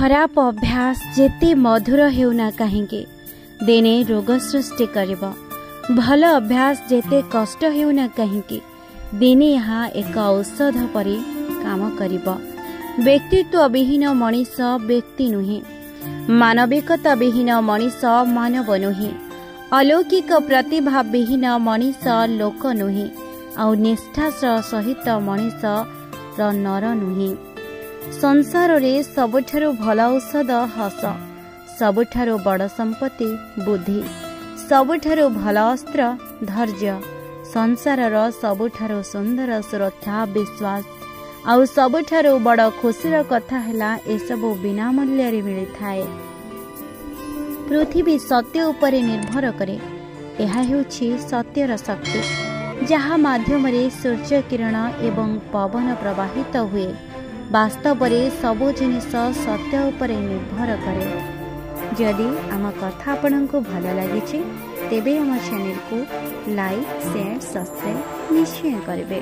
खराब अभ्यास जेते मधुर हेउना काहेंगे दिने रोग सृष्टि करिब। भल अभ्यास जेते कष्ट हेउना काहेंगे दिने यहाँ एक औषध परि काम करिब। व्यक्तित्व विहीन मनीष व्यक्ति नुहे, मानविकता विहीन मनीष मानव नुहे, अलौकिक प्रतिभा विहीन मनीष लोक नुहे, आउ निष्ठा सहित मनीष नर नुहे। संसार रे सबुठारु भल औषध हस, सबुठारु बड़ संपत्ति बुद्धि, सबुठारु भल अस्त्र धैर्य, संसारर सबुठारु सुंदर सुरक्षा विश्वास, आउ सबुठारु बड़ खुशीर कथा हैला एसबु बिना मूल्य रे मिली थाए। पृथ्वी सत्य उपरे निर्भर करे। यह हेउछि सत्यर शक्ति जहा माध्यम रे सूर्य किरण एवं पवन प्रवाहित हुए। वास्तव रे सबो जिनिस सत्य उपरे निर्भर करे। जदि आम कथा आपनकु भल लागिछि तेबे आम चैनल को लाइक शेयर सब्सक्राइब निश्चय करिवे।